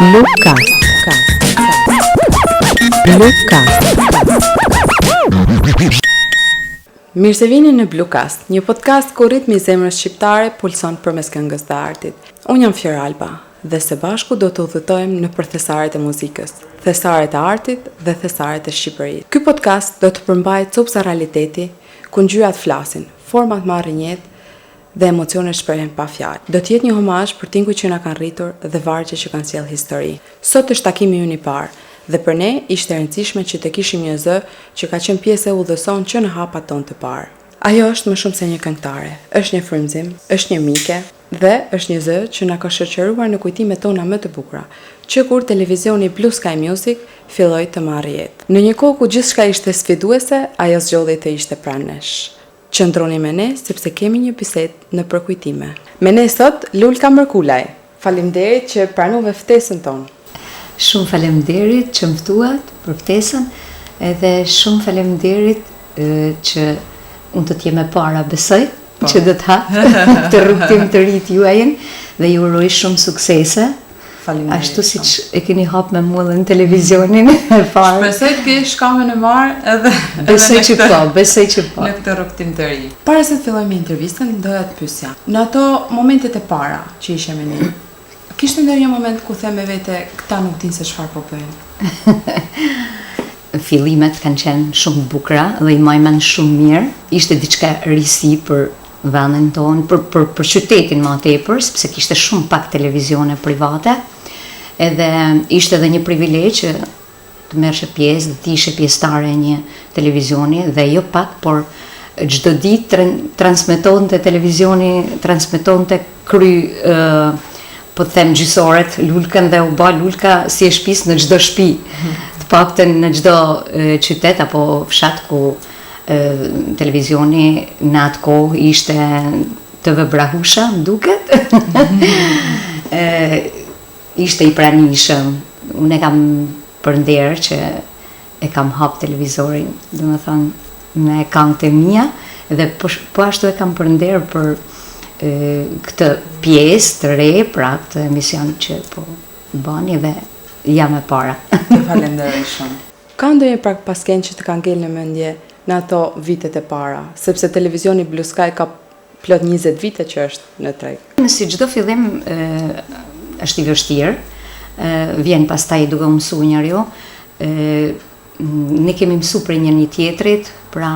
Bluecast. Mirë se vini në Bluecast, një podcast ku ritmi i zemrës shqiptare pulson përmes këngës të artit. Unë jam Fier Alba dhe së bashku do të udhëtojmë në thesaret e muzikës, thesaret e artit dhe thesaret e Shqipërisë. Ky podcast do të përmbajë copsa realiteti, ku ngjyrat flasin, format marrin jetë dhe emocionet shprehen pa fjalë. Do të jetë një homazh për tingujt që na kanë rritur dhe vargjet që kanë sjellë histori. Sot është takimi ynë i parë dhe për ne ishte e rëndësishme që të kishim një zë që ka qenë pjesë e udhëson që në hapat tonë të parë. Ajo është më shumë se një këngëtare, është një frymëzim, është një mike dhe është një zë që na ka shoqëruar në kujtimet tona më të bukura, që kur televizioni Blue Sky Music filloi të marrë jetë. Në një kohë ku gjithçka ishte sfiduese, ajo zgjodhi të ishte pranë nesh. Qëndroni me ne, sepse kemi një bisedë në përkujtime. Me ne sot, Lulka Mërkulaj. Faleminderit që pranove ftesën tonë. Shumë faleminderit që më ftuat për ftesën, edhe shumë faleminderit që unë të t'jem e para, besoj, që do të hap të rrugtim të rit juajin dhe ju uroj shumë suksese. Ashtu si që e keni hap me mua dhe në televizionin e parë. Shpresoj të kesh shkallën e marë edhe besoj që po. Në këtë rrugtim të ri. Para se të fillojmë intervistën, doja të pyesja. Në ato momentet e para që ishe me ne, kishte ndonjë moment ku them me vete, këta nuk dinë se çfarë po bëjnë? Fillimet kanë qenë shumë bukura dhe i majmen shumë mirë. Ishte diçka risi për vendin tonë, për qytetin më tepër, sepse kishte shumë pak televizione private. Edhe ishte edhe një privilegj që të merreshe pjesë, të ishe pjesëtare e një televizioni dhe jo pak, por çdo ditë transmetonte televizioni, transmetonte po të them gjysoret, Lulkën dhe u bë Lulka si e shtëpis në çdo shtëpi. Të paktën në çdo qytet apo fshat ku televizioni në atë kohë ishte TV Brahusha, duket. Ishte i pranishëm. Unë e kam përnder që e kam hap televizorin, domethënë me këngët e mia dhe po ashtu e kam përnder për këtë pjesë të re, pra këtë emision që po bani dhe jam e para. Të falenderoj shumë. Ka ndonjë pasken që të ka ngel në mendje në ato vitet e para, sepse televizioni Blue Sky ka plot 20 vite që është në treg. Si çdo fillim është i vështirë, vjen pastaj duke mësu njeriu. Ne kemi mësu për një tjetrit, pra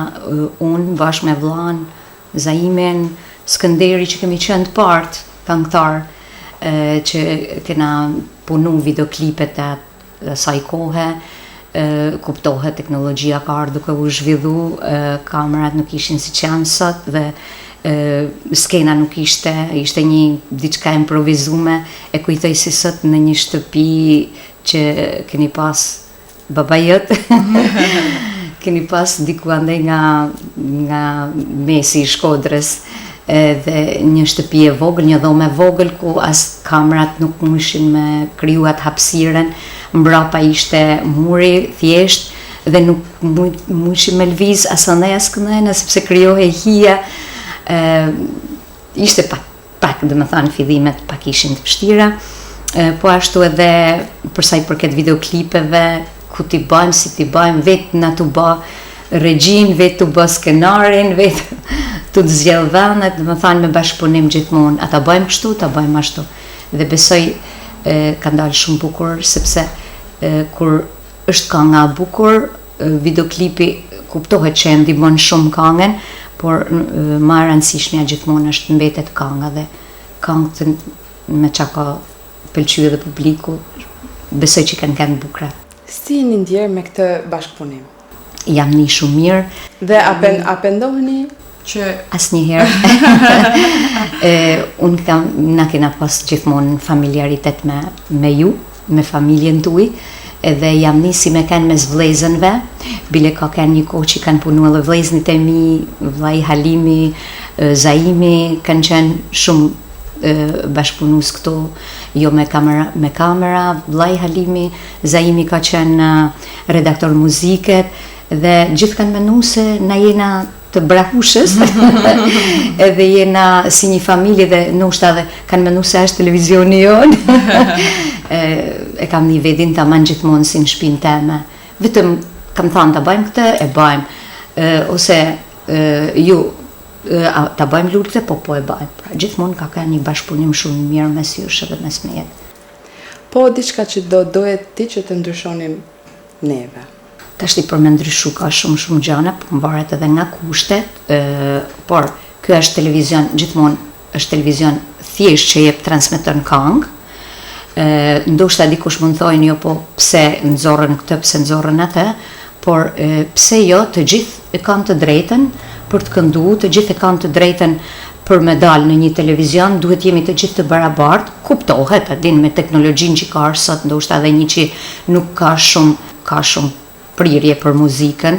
unë bashkë me vllain, Zaimen, Skënderi që kemi qenë të partë këngëtar, që kena punu videoklipet e asaj kohe. Kuptohet teknologjia ka ardhur duke u zhvillu, kamerat nuk ishin siç janë sot dhe skena nuk ishte një diçka improvizume. E kujtoj si sot në një shtëpi që keni pas babajët, keni pas diku andaj nga mesi i Shkodrës, dhe një shtëpi e vogël, një dhomë e vogël ku as kamerat nuk mushin me krijuat hapësiren, mbrapa ishte muri thjesht dhe nuk mushin me lviz asandaj askëndajna sepse krijohej hija. Ishte pak domethënë fillimet pak ishin të vështira, po ashtu edhe për sa i përket videoklipeve, ku ti bëjmë, si ti bëjmë, vetë na tu bë regjin, vetë tu bë skenarin, vetë tu të zgjell vendet, domethënë me bashkëpunim gjithmonë. Ata bëjmë kështu, ta bëjmë ashtu. Dhe besoj ka dalë shumë bukur, sepse kur është kënga e bukur, videoklipi kuptohet që e ndihmon shumë këngën, por më e rëndësishmja gjithmonë është mbetet kënga dhe këngët me çka ka pëlqyer dhe publiku, besoj që kanë qenë bukura. Si jeni ndjer me këtë bashkëpunim? Jam një shumë mirë. Dhe a pendoheni që asnjëherë na kena pas gjithmonë familiaritet me ju, me familjen tuaj, edhe jam nisi me kanë mes vëllezërve, bile ka kanë një kohë që kanë punuar edhe vëllezërit e mi, vllai Halimi, Zaimi, kanë qenë shumë bashkëpunues këtu, jo me kamera, vllai Halimi, Zaimi ka qenë redaktor muzike dhe gjithë kanë menuar se na jena të Brahushës, edhe jena si një familje dhe ndoshta edhe kanë menuar se është televizioni jonë. e kam një vedin të aman gjithmonë si në shpinë teme. Vetëm kam thënë të bëjmë këtë, e bëjmë. Ose ju, të bëjmë lutje, po e bëjmë. Pra, gjithmonë ka një bashkëpunim shumë mirë mes jush edhe mes meje. Po, diçka që dohet ti që të ndryshonim neve? Tashti për me ndryshu ka shumë gjana, po më varet edhe nga kushtet, por kjo është televizion, gjithmonë është televizion thjesht që jep transmeton këngë. Ndoshta dikush mund thojnë jo, po pse nxorrën këtë, pse nxorrën atë, por pse jo, të gjithë e kanë të drejtën për të kënduar, të gjithë e kanë të drejtën për me dalë në një televizion, duhet jemi të gjithë të barabartë. Kuptohet, din me teknologjinë që ka sot, ndoshta edhe një që nuk ka shumë prirje për muzikën,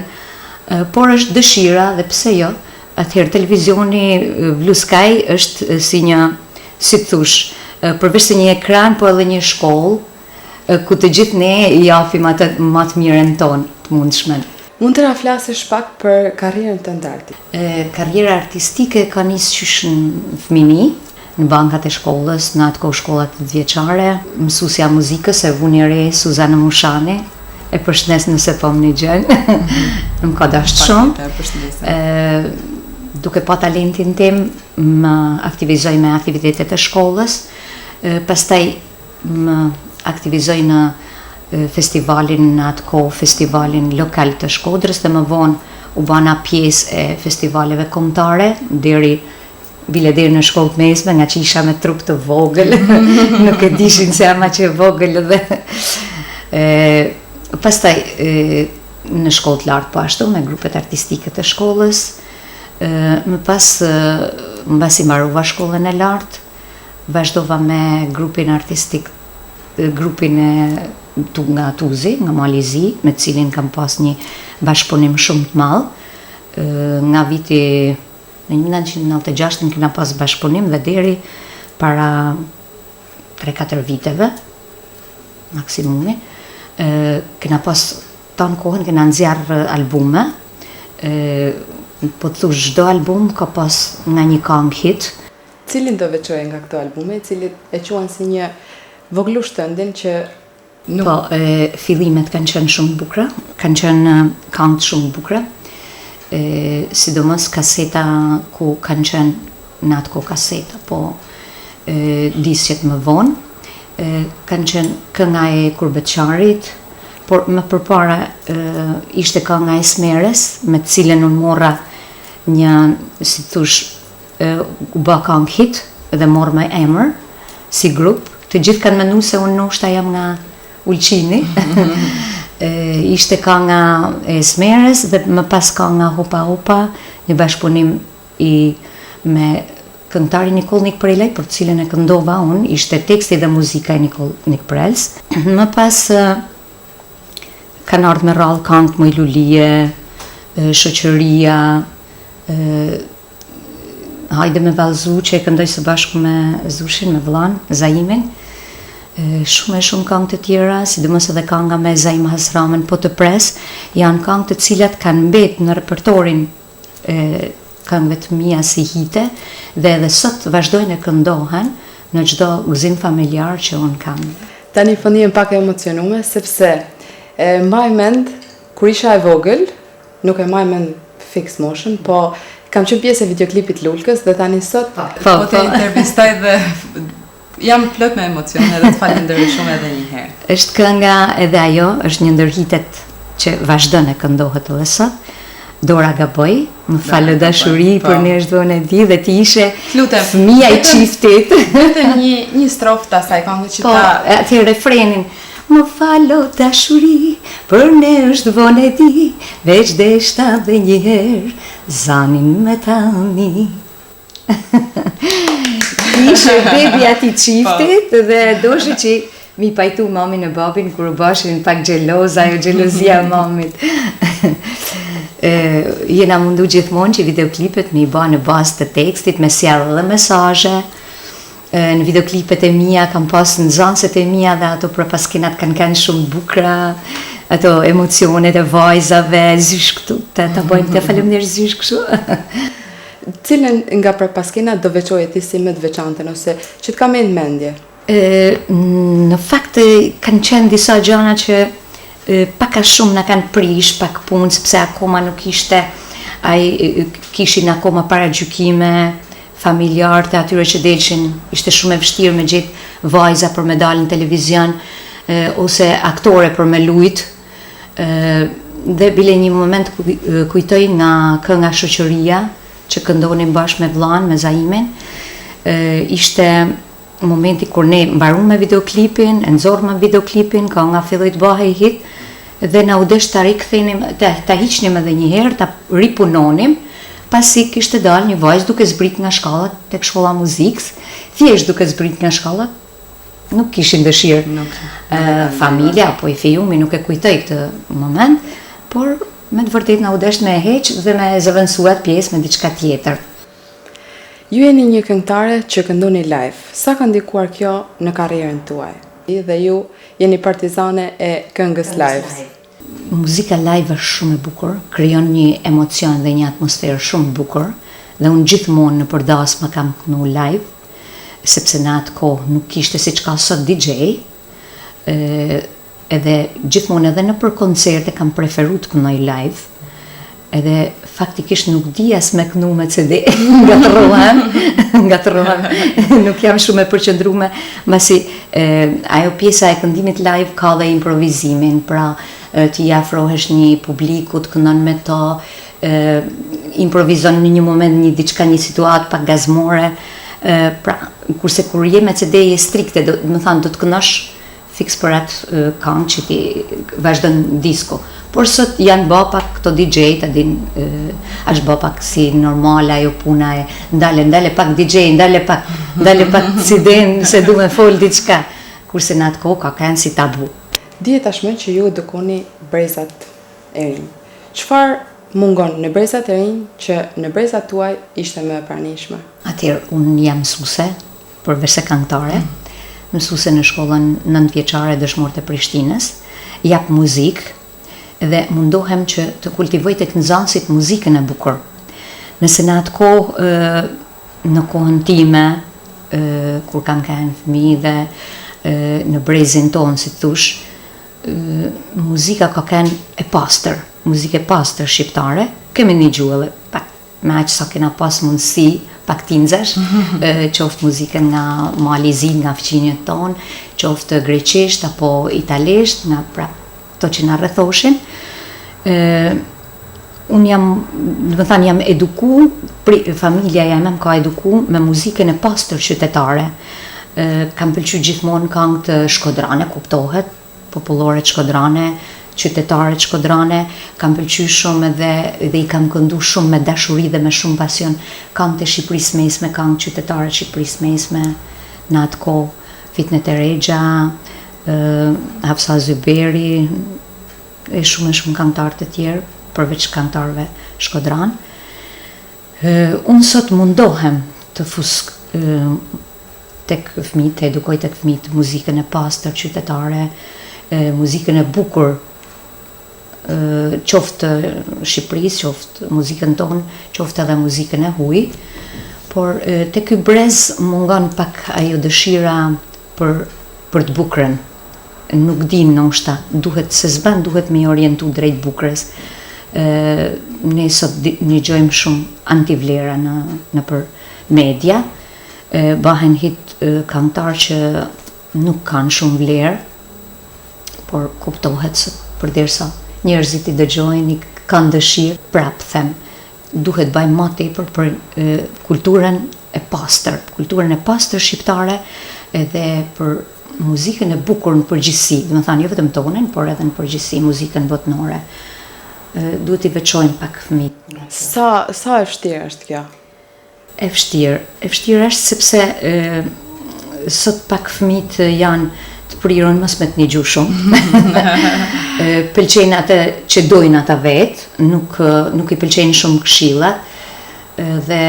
por është dëshira dhe pse jo. Atëherë televizioni Blue Sky është si një, si të thush, përveç se një ekran, po edhe një shkollë, ku të gjithë ne i japim atë më të mirën tonë, të mundshme. Mund të na flasësh pak për karrierën tënde artistike? Karriera artistike ka nisë qysh në fëmijëni, në bankat e shkollës, në atë kohë shkollat të vjeçare, mësuesja e muzikës e vuni re Suzana Mushani, e përshëndes nëse po më një gjën, më ka dashur shumë. Duke pa talentin tim, më aktivizoj me aktivitetet e shkollës, pastaj më aktivizoj në festivalin në atë kohë, festivalin lokal të Shkodrës, dhe më vonë u bana pjesë e festivaleve kombëtare, bile deri në shkollë mesme, nga që isha me trup të vogël, nuk e dishin se ama që e vogël dhe... Pastaj në shkollë të lartë po ashtu, me grupet artistike të shkollës, më pas, mbasi mbarova shkollën e lartë, vazhdova me grupin artistik, grupin nga Tuzi, nga Malizi, me cilin kam pas një bashkëpunim shumë të madh. Nga viti në 1996 kena pas bashkëpunim dhe deri para 3-4 viteve, maksimumi. Kena pas tanë kohën, kena nxjerr albume, po të thush çdo album ka pas nga një këngë hit. Cilin do veçoje nga këto albume, cilit e quan si një voglush tëndin që nuk... Po, fillimet kanë qenë shumë bukra, kanë qenë këngë shumë bukra, sidomos kaseta ku kanë qenë në atë kohë kaseta, po disjet më vonë, kanë qenë kënga e Kurbeqarit, por më përpara ishte kënga e Smeres, me të cilën unë morra një, si thush, u bë këngë hit dhe morë me emër, si grup. Të gjithë kanë menduar se unë ndoshta jam nga Ulqini. Ishte kënga e Smeres dhe më pas kënga Hupa Hupa, një bashkëpunim me këngëtari Nikol Nikprelaj, për të cilën e këndova unë, ishte teksti dhe muzika e Nikol Nikprels. Më pas kanë ardhur me radhë këngët Moj Lulie, Shoqëria, Hajde me vallëzu, që e këndoj së bashku me Zushin, me vllain, Zaimin. Shumë këngë të tjera, sidomos edhe kënga me Zaim Hasramen, Po të pres, janë këngë të cilat kanë mbetur në repertorin këngëve të mia si hite, dhe edhe sot vazhdojnë e këndohen në çdo gëzim familjar që unë kam. Tani fëmijën pak e emocionume, sepse mbaj mend, kur isha e vogël, nuk e mbaj mend fix motion, po kam qenë pjesë e videoklipit Lulkës dhe tani sot po të intervistoj dhe jam plot me emocione dhe të falenderoj shumë edhe një herë. Është kënga edhe ajo, është një ndër hitet që vazhdon e këndohet edhe sot. Dora gaboj, më falë dashuri për ne është dhënë e di dhe ti ishe fëmia i çiftit. Vetëm një strofë të asaj këngë që ta... Po, atë refrenin. Më falo dashuri, për ne është vonë e di, veç deshta dhe njëherë, zanin me tani. Ishe bebi ati qiftit dhe doshe që mi pajtu mamin e babin, kur u bashin pak gjeloza, jo gjelozia mamit. Jena mundu gjithmonë që videoklipet mi ba në bazë të tekstit, me sjellë dhe mesazhe. Në videoklipet e mia kam pas nxënëset e mia dhe ato përpaskinat kanë shumë bukra, ato emocionet e vajzave, zysh këtu, ta bëjmë të faleminderit zysh kështu. Cilën nga përpaskinat do veçoje ti si më të veçanten ose që të ka mendje? Në fakt kanë qenë disa gjëra që pak a shumë na kanë prish, pak punë, sepse akoma nuk ishte, kishin akoma paragjykime familjar të atyre që delshin, ishte shumë e vështirë me gjetë vajza për me dalë në televizion, ose aktore për me lujt, dhe bile një moment kujtoj nga kënga Shoqëria, që këndonim bashkë me vllain, me Zaimen, ishte momenti kur ne mbaruam me videoklipin, e nxorëm me videoklipin, kënga filloi të bëhej hit, dhe na u desh ta rikthenim, ta hiqnim edhe një herë, ta ripunonim, pasi kishte dalë një vajzë duke zbrit nga shkallët tek shkolla muzikës, thjesht duke zbrit nga shkallët, nuk kishin dëshirë. Familja apo i fejumi nuk e kujtoj këtë moment, por me të vërtet na u desh me heq dhe me zëvendësuar pjesë me diçka tjetër. Ju jeni një këngëtare që këndoni live. Sa ka ndikuar kjo në karrierën tuaj? Dhe ju jeni partizane e këngës live. Muzika live është shumë e bukur, krijon një emocion dhe një atmosferë shumë bukur, dhe unë gjithmonë në përdas më kam kënu live, sepse në atë kohë nuk kishte siç ka sot DJ, edhe gjithmonë edhe në për koncerte kam preferu të kënoj live, edhe faktikisht nuk di as me kënu me CD, ngatërrohem, nuk jam shumë e përqendrume, masi ajo pjesa e këndimit live ka dhe improvizimin, pra ti afrohesh një publiku, të këndon me to, improvizon në një moment një diçka, një situatë pak gazmore, pra kurse kur je me CD je strikte, do të këndosh fix për atë këngë që ti vazhdon disko. Por sot janë bë pak këto DJ, ta din, është bë pak si normale ajo puna e ndale pak DJ, ndale pak CD se du me fol diçka. Kurse në atë kohë ka kanë si tabu. Dihet tashmë që ju edukoni brezat e rinj. Çfarë mungon në brezat e rinj që në brezat tuaj ishte më e pranishme? Atëherë unë jam mësuese, përveç se këngëtare, mësuese në shkollën 9 vjeçare Dëshmorët e Prishtinës, jap muzikë, dhe mundohem që të kultivoj tek nxënësit muzikën e bukur. Nëse në atë kohë, në kohën time, kur kam qenë fëmijë dhe në brezin tonë, si thush, muzika ka qenë e pastër, muzikë e pastër shqiptare, kemi një gjuhë, me aq sa kena pas mundësi, pak tinzesh, qoftë muzikën nga Malizit, nga fqinjet tonë, qoftë greqisht apo italisht, nga pra to që na rrethoshin. Unë jam eduku, familja jam ka eduku me muzikën e pastër qytetare. Kam pëlqyer gjithmonë këngë të shkodrane, kuptohet, popullore shkodrane, qytetare shkodrane, kam pëlqyer shumë edhe i kam këndu shumë me dashuri dhe me shumë pasion këngë të Shqipërisë mesme, këngë qytetare të Shqipërisë mesme, në atë kohë Fitnet e Rexha, Hafsa Zyberi, e shumë këngëtarë të tjerë, përveç këngëtarëve shkodran. Unë sot mundohem të fus tek fëmijët, të edukoj tek fëmijët muzikën e pastër qytetare, muzikën e bukur, qoftë Shqipërisë, qoftë muzikën tonë, qoftë edhe muzikën e huaj, por tek ky brez mungon pak ajo dëshira për të bukurën. Nuk din ndoshta, duhet me orientu drejt bukurës. Ne sot një gjojmë shumë antivlera në për media, bahen hit këngëtar që nuk kanë shumë vlerë, por kuptohet se përderisa njerëzit i dëgjojnë, i kanë dëshirë, prap them, duhet bëjmë më tepër për kulturën e pastër shqiptare, edhe për muzikën e bukur në përgjithësi, do të thënë jo vetëm tonën, por edhe në përgjithësi muzikën botnore. Duhet i veçojmë pak fëmijët. Sa e vështirë është kjo? E vështirë është sepse sot pak fëmijët janë të prirur mos me të një gjuhë shumë. Pëlqejnë atë që dojnë ata vetë, nuk i pëlqejnë shumë këshillat, dhe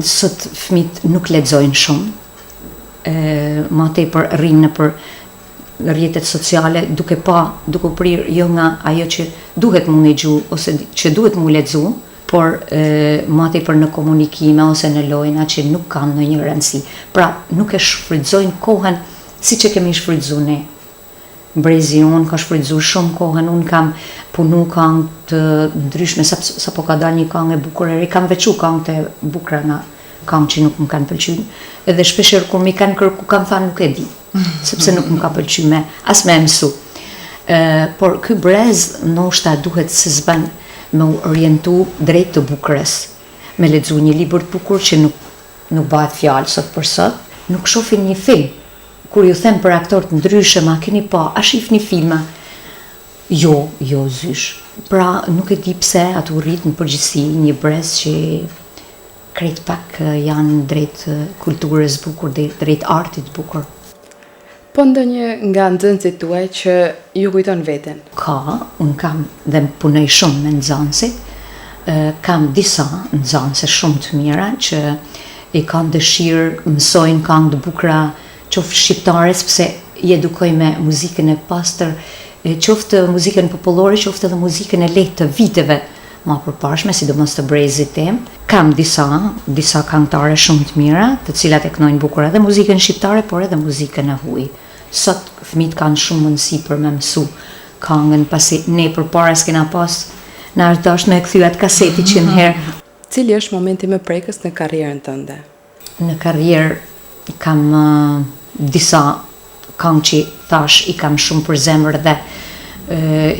sot fëmijët nuk lexojnë shumë. Ma tepër rrinë për rrjetet sociale duke prirë jo nga ajo që duhet mu një gjuhë ose që duhet mu lexu, por mati për në komunikime ose në lojna që nuk kanë në një rëndësi. Pra, nuk e shfrytëzojnë kohën si që kemi shfrytëzu ne. Brezi unë ka shfrytëzu shumë kohën, unë kam punu këngë të ndryshme, sa po ka dalë një këngë e bukur e re, kam veçu këngë të bukura nga këngë që nuk më kanë pëlqyer, edhe shpeshherë kur mi kanë kërku kam thënë nuk e di, sepse nuk më ka pëlqyer as me mësu. Por ky brez ndoshta duhet se s'ban me u orientu drejt të bukurës, me lexu një libër të bukur që nuk bëhet fjalë sot për sot, nuk shohin një film. Kur ju them për aktor të ndryshëm, a keni pa, a shihni filma? Jo zysh. Pra nuk e di pse atë u rrit në përgjithësi një brez që krejt pak janë drejt kulturës bukur, drejt artit bukur. Po ndonjë nga nxënësit tuaj që ju kujton veten? Ka, unë kam dhe punoj shumë me nxënësit, kam disa nxënëse shumë të mira që i kanë dëshirë mësojnë këngë të bukura, qoftë shqiptare, sepse i edukoj me muzikën e pastër, qoftë muzikën popullore, qoftë edhe muzikën e lehtë të viteve ma përparshme, sidomos të brezit tem. Kam disa këngëtare shumë të mira, të cilat e kënojnë bukur edhe muzikën shqiptare, por edhe muzikën e huaj. Sot fëmijët kanë shumë mundësi për me mësu këngën, pasi ne përpara s'kena pas na është dashur me kthyer atë kaseti që një herë. Cili është momenti më prekës në karrierën tënde? Në karrierë kam disa këngë që thash i kam shumë për zemër dhe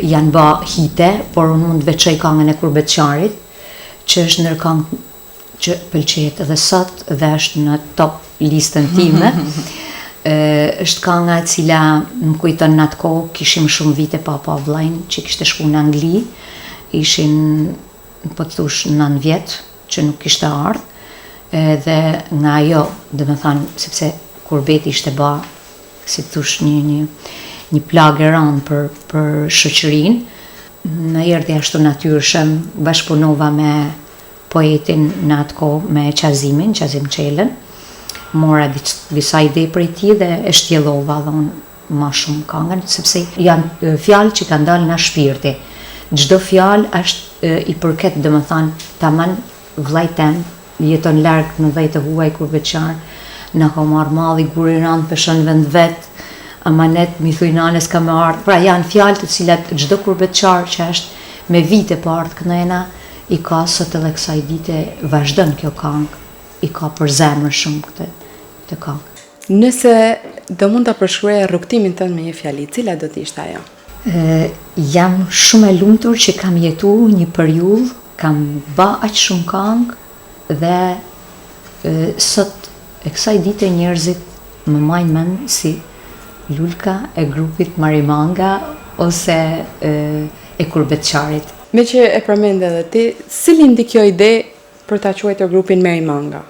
janë ba hite, por unë mund të veçoj këngën e Kurbeqarit, që është ndër këngë që pëlqejet edhe sot dhe është në top listën time. Është kënga e cila më kujton në atë kohë, kishim shumë vite pa vllajin që kishte shku në Angli, ishin po të thush 9 vjet që nuk kishte ardhur, dhe nga ajo, domethënë, sepse Kurbeti ishte ba, si të thush, një plagë e rëndë për shoqërinë. Në erdhi ashtu natyrshëm, bashkëpunova me poetin në atë kohë, me Qazim Qelën. Mora disa ide prej tij dhe e shtjellova dhe unë më shumë këngën, sepse janë fjalë që kanë dalë nga shpirti. Çdo fjalë është i përket, domethënë, tamam vllai tem jeton larg në dhej të huaj Kurbeqar, na ka marrë malli guri rand peshon vend vet, amanet mi thuj nanes ka me ardhë. Pra janë fjalë të cilat çdo Kurbeqar që është me vite pa ardhë kënajna, i ka sot edhe kësaj dite vazhdon kjo këngë, i ka për zemër shumë këtë këngë. Nëse do mund ta përshkruaje rrugtimin tënd me një fjali, cila do të ishte ajo? Jam shumë e lumtur që kam jetu një periudhë, kam ba aq shumë këngë dhe sot e kësaj dite njerëzit më majnë mend si lulka e grupit Marimanga ose e Kurbeqarit. Me që e përmend edhe ti, si lindi kjo ide për ta quajtur grupin Marimanga?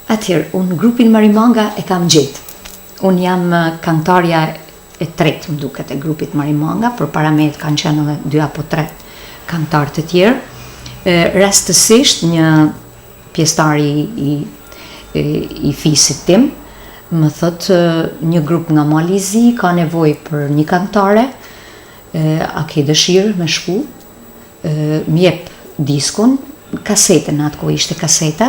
Atëherë, unë grupin Marimanga e kam gjetë. Unë jam këngëtarja e tretë, më duket, e grupit Marimanga, për para me kanë qenë edhe 2 apo 3 këngëtarë të tjerë. Rastësisht një pjesëtari i fisit tim më thot një grup nga Malizi ka nevojë për një këngëtare, a ke dëshirë me shku, më jep diskun, kasetën, atë kohë ishte kaseta,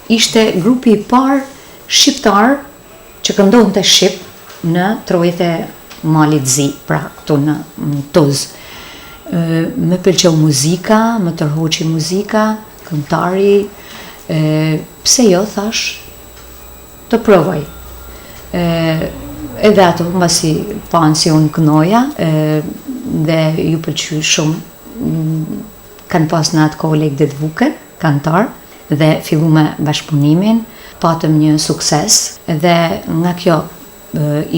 ishte grupi i parë shqiptar që këndonte shqip në trojet e Malit Zi, pra këtu në Tuz. Më pëlqeu muzika, më tërhoqi muzika, këngëtari, pse jo, thash, të provoj. Edhe ato, mbasi panë si unë kënoja, dhe ju pëlqy shumë, kanë pas në atë kolegë dhe të vuke, këngëtar, dhe fillu me bashkëpunimin, patëm një sukses, dhe nga kjo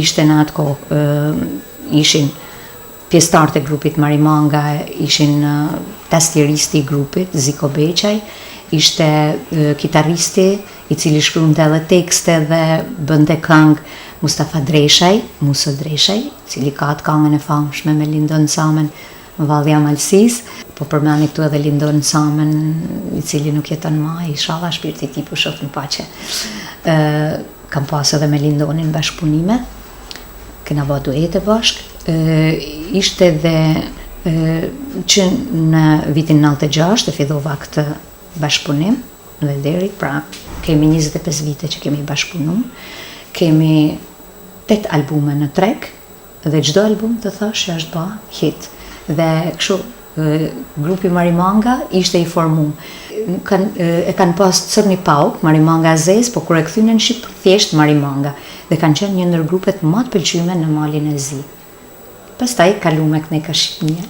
ishte në atë kohë, ishin pjesëtarët e grupit Marimanga, ishin tastieristi i grupit, Ziko Beqaj, ishte kitaristi, i cili shkruante edhe tekste dhe bënte këngë Mustafa Dreshaj, Muso Dreshaj, cili ka atë këngën e famshme me Lindon Samen, Valli i Malsis, po përmendni këtu edhe Lindon Samen, i cili nuk jeton më, inshallah shpirti i tij po shoh në paqe. Kam pas edhe me Lindonin bashkëpunime, kena bërë duete bashkë, ishte dhe që në vitin 96 e fillova këtë bashkëpunim dhe deri, pra kemi 25 vite që kemi bashkëpunuar, kemi 8 albume në treg dhe çdo album të thash që është ba hit. Dhe kështu grupi Marimanga ishte i formuar. E kanë pas Cërni Pauk, Marimanga Azez, po kur e kthyen në Shqip thjesht Marimanga dhe kanë qenë një ndër grupet më të pëlqyeshme në Malin e Zi. Pastaj kaluam tek Neka Shqipnia.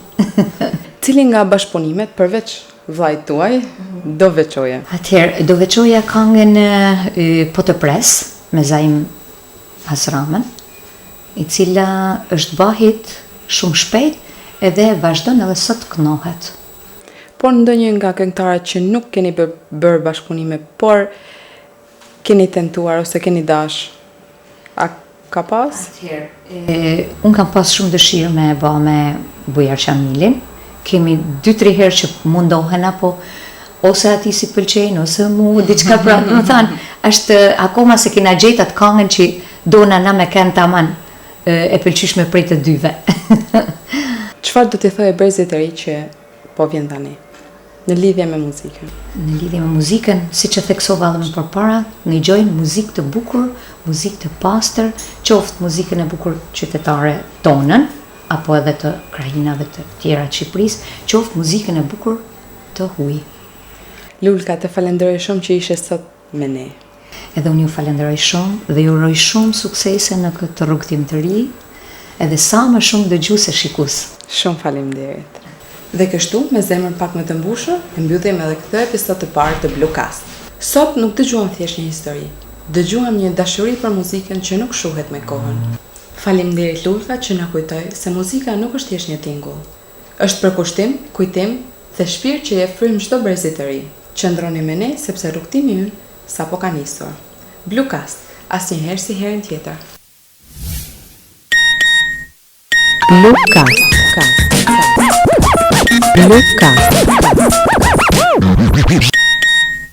Cili nga bashkëpunimet përveç vllajt tuaj do veçoje? Atëherë do veçoja këngën Po të pres me Zaim Hasramen, i cila është bahit shumë shpejt edhe vazhdon edhe sot kënohet. Por ndonjë nga këngëtarët që nuk keni bërë bashkëpunime, por keni tentuar ose keni dash, a ka pas? Unë kam pas shumë dëshirë me ba me Bujar Shamilin. Kemi 2-3 herë që mundohena, po ose ati si pëlqejnë, ose mu, diçka pra, më thanë, është akoma se kena gjetë atë këngën që dona na me kënë taman e pëlqyshme prej të dyve. Çfarë do t'i thojë brezit e ri që po vjen tani në lidhje me muzikën? Në lidhje me muzikën, siç e theksova edhe më përpara, ne gjojmë muzikë të bukur, muzikë të pastër, qoftë muzikën e bukur qytetare tonën, apo edhe të krajinave të tjera të Shqipërisë, qoftë muzikën e bukur të huaj. Lulka, të falenderoj shumë që ishe sot me ne. Edhe unë ju falenderoj shumë dhe ju uroj shumë suksese në këtë rrugtim të ri, edhe sa më shumë dëgjues e shikues. Shumë faleminderit. Dhe kështu, me zemrën pak më të mbushur, e mbyllim edhe këtë episod të parë të Bluecast. Sot nuk dëgjuam thjesht një histori, dëgjuam një dashuri për muzikën që nuk shuhet me kohën. Faleminderit Lulka që na kujtoi se muzika nuk është thjesht një tingull. Është përkushtim, kujtim dhe shpirt që jep frym çdo brezi të ri. Qëndroni me ne sepse rrugtimi ynë sapo ka nisur. Bluecast, asnjëherë si herën tjetër. Bluecast. Bluecast.